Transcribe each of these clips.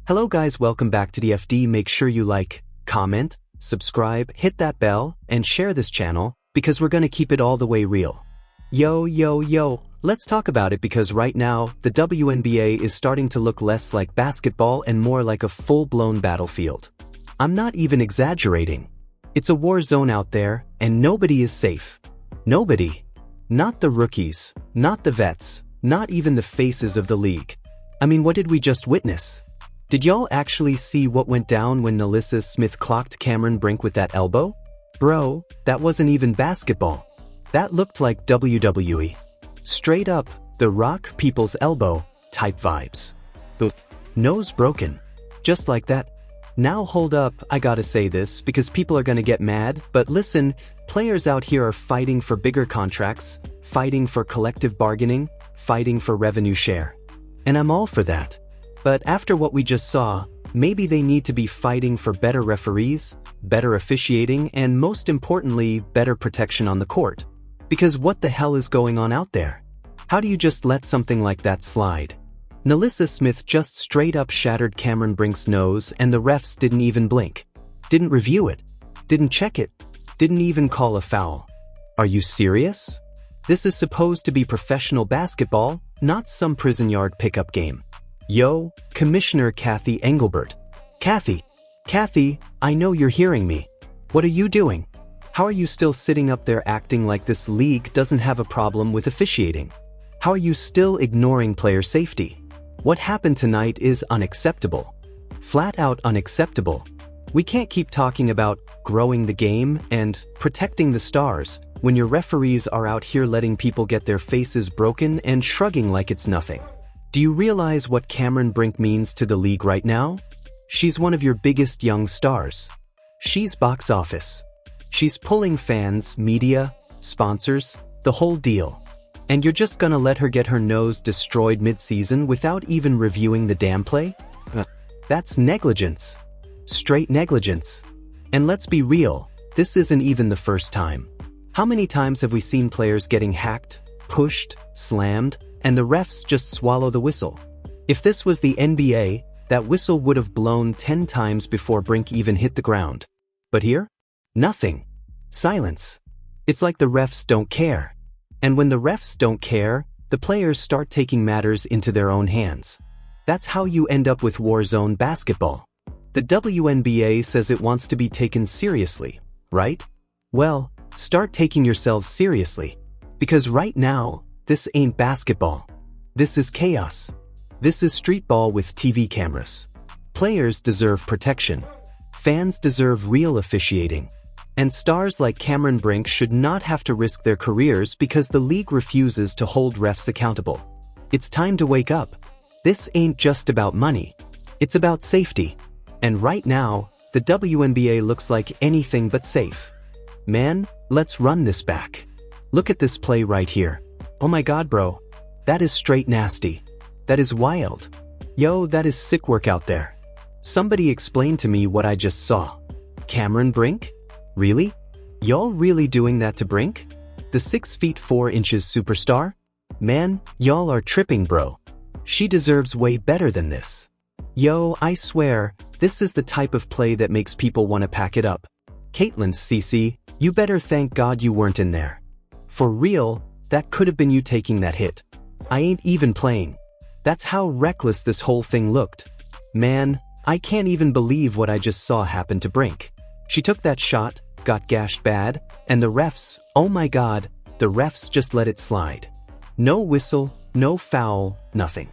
Hello guys, welcome back to the FD. Make sure you like, comment, subscribe, hit that bell, and share this channel, because we're gonna keep it all the way real. Yo, let's talk about it because right now, the WNBA is starting to look less like basketball and more like a full-blown battlefield. I'm not even exaggerating. It's a war zone out there, and nobody is safe. Nobody. Not the rookies, not the vets, not even the faces of the league. I mean, what did we just witness? Did y'all actually see what went down when Nalyssa Smith clocked Cameron Brink with that elbow? Bro, that wasn't even basketball. That looked like WWE. Straight up, the Rock People's Elbow type vibes. The nose broken. Just like that. Now hold up, I gotta say this because people are gonna get mad, but listen, players out here are fighting for bigger contracts, fighting for collective bargaining, fighting for revenue share. And I'm all for that. But after what we just saw, maybe they need to be fighting for better referees, better officiating, and most importantly, better protection on the court. Because what the hell is going on out there? How do you just let something like that slide? Nellissa Smith just straight up shattered Cameron Brink's nose and the refs didn't even blink. Didn't review it. Didn't check it. Didn't even call a foul. Are you serious? This is supposed to be professional basketball, not some prison yard pickup game. Yo, Commissioner Kathy Engelbert. Kathy, I know you're hearing me. What are you doing? How are you still sitting up there acting like this league doesn't have a problem with officiating? How are you still ignoring player safety? What happened tonight is unacceptable. Flat out unacceptable. We can't keep talking about growing the game and protecting the stars when your referees are out here letting people get their faces broken and shrugging like it's nothing. Do you realize what Cameron Brink means to the league right now? She's one of your biggest young stars. She's box office. She's pulling fans, media, sponsors, the whole deal. And you're just gonna let her get her nose destroyed mid-season without even reviewing the damn play? That's negligence. Straight negligence. And let's be real, this isn't even the first time. How many times have we seen players getting hacked, pushed, slammed, and the refs just swallow the whistle? If this was the NBA, that whistle would have blown 10 times before Brink even hit the ground. But here? Nothing. Silence. It's like the refs don't care. And when the refs don't care, the players start taking matters into their own hands. That's how you end up with war zone basketball. The WNBA says it wants to be taken seriously, right? Well, start taking yourselves seriously. Because right now, this ain't basketball. This is chaos. This is street ball with TV cameras. Players deserve protection. Fans deserve real officiating. And stars like Cameron Brink should not have to risk their careers because the league refuses to hold refs accountable. It's time to wake up. This ain't just about money. It's about safety. And right now, the WNBA looks like anything but safe. Man, let's run this back. Look at this play right here. Oh my god, bro. That is straight nasty. That is wild. Yo, that is sick work out there. Somebody explain to me what I just saw. Cameron Brink? Really? Y'all really doing that to Brink? The 6'4" superstar? Man, y'all are tripping, bro. She deserves way better than this. Yo, I swear, this is the type of play that makes people want to pack it up. Caitlin CC, you better thank God you weren't in there. For real, that could have been you taking that hit. I ain't even playing. That's how reckless this whole thing looked. Man, I can't even believe what I just saw happen to Brink. She took that shot, got gashed bad, and the refs, oh my god, the refs just let it slide. No whistle, no foul, nothing.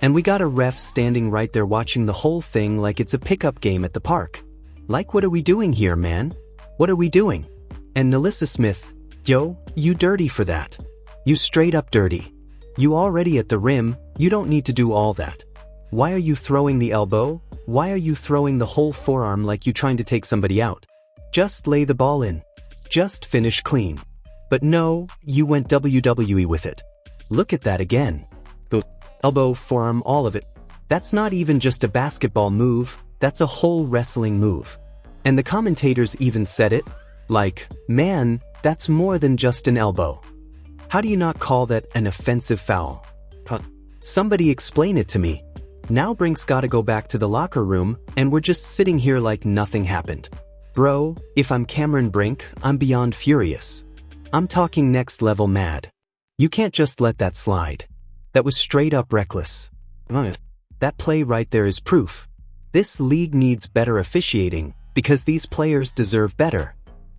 And we got a ref standing right there watching the whole thing like it's a pickup game at the park. Like, what are we doing here, man? What are we doing? And Nalyssa Smith, yo, you dirty for that. You straight up dirty. You already at the rim, you don't need to do all that. Why are you throwing the elbow? Why are you throwing the whole forearm like you trying to take somebody out? Just lay the ball in. Just finish clean. But no, you went WWE with it. Look at that again. The elbow, forearm, all of it. That's not even just a basketball move, that's a whole wrestling move. And the commentators even said it, like, man, that's more than just an elbow. How do you not call that an offensive foul? Somebody explain it to me. Now Brink's gotta go back to the locker room, and we're just sitting here like nothing happened. Bro, if I'm Cameron Brink, I'm beyond furious. I'm talking next level mad. You can't just let that slide. That was straight up reckless. That play right there is proof. This league needs better officiating, because these players deserve better.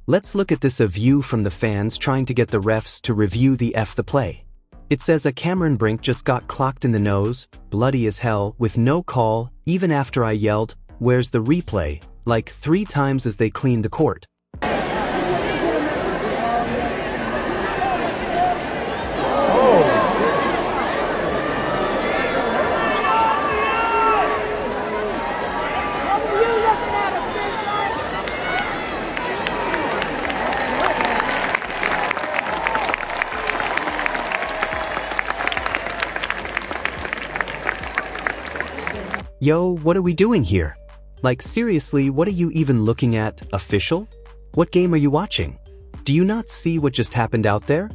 Let's look at this a view from the fans trying to get the refs to review the play. It says a Cameron Brink just got clocked in the nose, bloody as hell, with no call, even after I yelled, "Where's the replay?" like 3 times as they cleaned the court. Yo, what are we doing here? Like seriously, what are you even looking at, official? What game are you watching? Do you not see what just happened out there?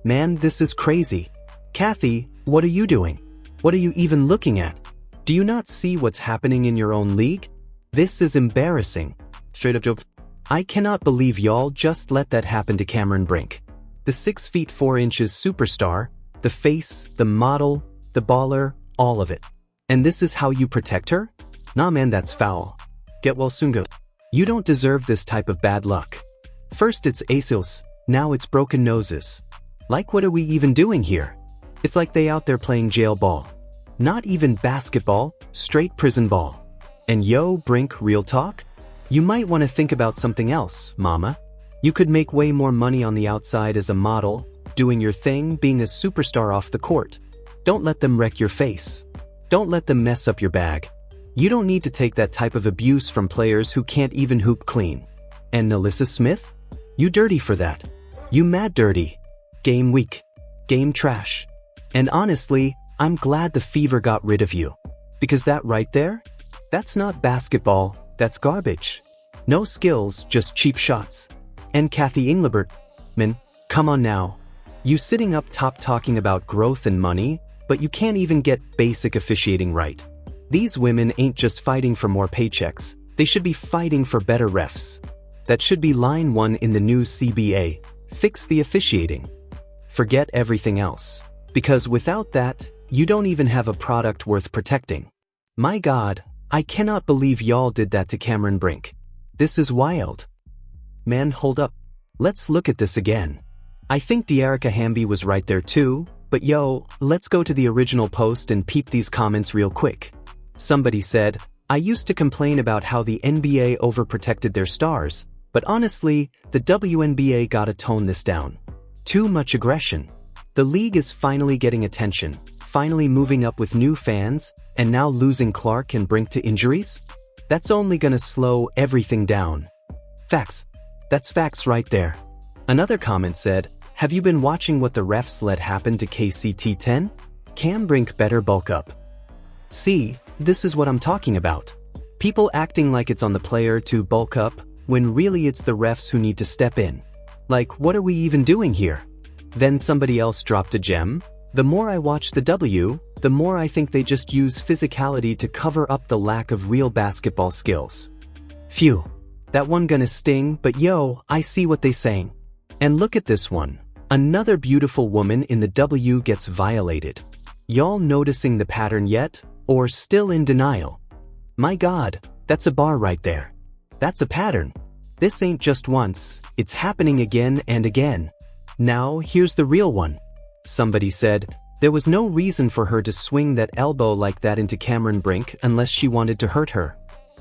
Man, this is crazy. Kathy, what are you doing? What are you even looking at? Do you not see what's happening in your own league? This is embarrassing. Straight up joke. I cannot believe y'all just let that happen to Cameron Brink. The 6 feet 4 inches superstar, the face, the model, the baller, all of it. And this is how you protect her? Nah man, that's foul. Get well soon go. You don't deserve this type of bad luck. First it's ACLs, now it's broken noses. Like what are we even doing here? It's like they out there playing jail ball. Not even basketball, straight prison ball. And yo, Brink, real talk? You might want to think about something else, mama. You could make way more money on the outside as a model, doing your thing, being a superstar off the court. Don't let them wreck your face. Don't let them mess up your bag. You don't need to take that type of abuse from players who can't even hoop clean. And Nellissa Smith? You dirty for that. You mad dirty. Game weak. Game trash. And honestly, I'm glad the fever got rid of you. Because that right there? That's not basketball, that's garbage. No skills, just cheap shots. And Kathy Englebert, man, come on now. You sitting up top talking about growth and money, but you can't even get basic officiating right. These women ain't just fighting for more paychecks, they should be fighting for better refs. That should be line 1 in the new CBA, fix the officiating. Forget everything else. Because without that, you don't even have a product worth protecting. My God, I cannot believe y'all did that to Cameron Brink. This is wild. Man, hold up. Let's look at this again. I think Dearica Hamby was right there too. But yo, let's go to the original post and peep these comments real quick. Somebody said, I used to complain about how the NBA overprotected their stars, but honestly, the WNBA gotta tone this down. Too much aggression. The league is finally getting attention, finally moving up with new fans, and now losing Clark and Brink to injuries? That's only gonna slow everything down. Facts. That's facts right there. Another comment said, have you been watching what the refs let happen to KCT10? Cam Brink better bulk up. See, this is what I'm talking about. People acting like it's on the player to bulk up, when really it's the refs who need to step in. Like, what are we even doing here? Then somebody else dropped a gem. The more I watch the W, the more I think they just use physicality to cover up the lack of real basketball skills. Phew. That one gonna sting, but yo, I see what they saying. And look at this one. Another beautiful woman in the W gets violated. Y'all noticing the pattern yet? Or still in denial? My God, that's a bar right there. That's a pattern. This ain't just once, it's happening again and again. Now, here's the real one. Somebody said, there was no reason for her to swing that elbow like that into Cameron Brink unless she wanted to hurt her.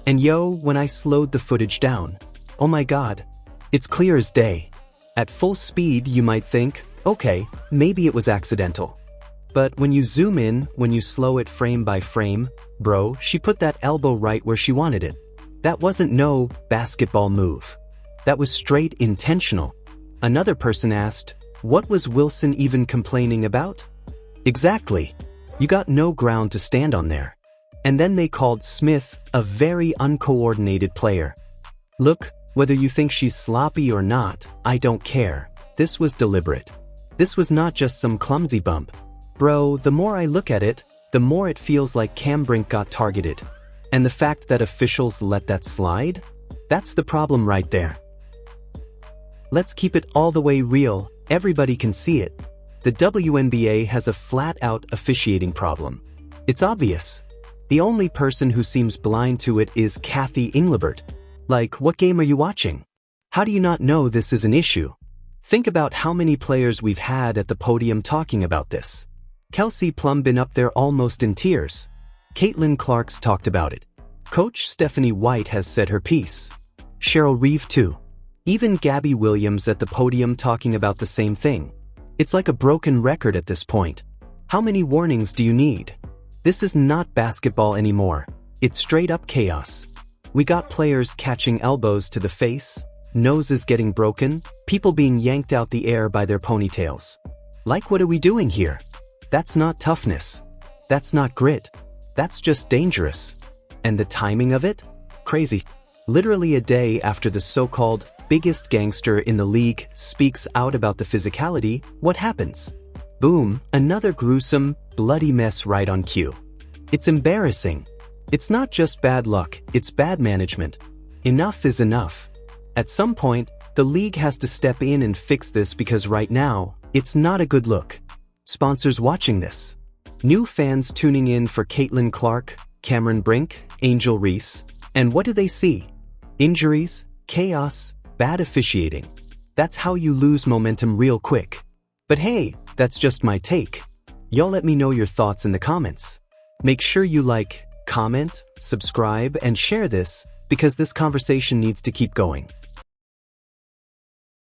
And yo, when I slowed the footage down, oh my God, it's clear as day. At full speed, you might think, okay, maybe it was accidental. But when you zoom in, when you slow it frame by frame, bro, she put that elbow right where she wanted it. That wasn't no basketball move. That was straight intentional. Another person asked, what was Wilson even complaining about? Exactly. You got no ground to stand on there. And then they called Smith a very uncoordinated player. Look, whether you think she's sloppy or not, I don't care. This was deliberate. This was not just some clumsy bump. Bro, the more I look at it, the more it feels like Cam Brink got targeted. And the fact that officials let that slide? That's the problem right there. Let's keep it all the way real, everybody can see it. The WNBA has a flat-out officiating problem. It's obvious. The only person who seems blind to it is Kathy Englebert. Like, what game are you watching? How do you not know this is an issue? Think about how many players we've had at the podium talking about this. Kelsey Plum been up there almost in tears. Caitlin Clark's talked about it. Coach Stephanie White has said her piece. Cheryl Reeve too. Even Gabby Williams at the podium talking about the same thing. It's like a broken record at this point. How many warnings do you need? This is not basketball anymore. It's straight up chaos. We got players catching elbows to the face, noses getting broken, people being yanked out the air by their ponytails. Like, what are we doing here? That's not toughness. That's not grit. That's just dangerous. And the timing of it? Crazy. Literally a day after the so-called biggest gangster in the league speaks out about the physicality, what happens? Boom, another gruesome, bloody mess right on cue. It's embarrassing. It's not just bad luck, it's bad management. Enough is enough. At some point, the league has to step in and fix this because right now, it's not a good look. Sponsors watching this. New fans tuning in for Caitlin Clark, Cameron Brink, Angel Reese. And what do they see? Injuries, chaos, bad officiating. That's how you lose momentum real quick. But hey, that's just my take. Y'all let me know your thoughts in the comments. Make sure you like, comment, subscribe, and share this because this conversation needs to keep going.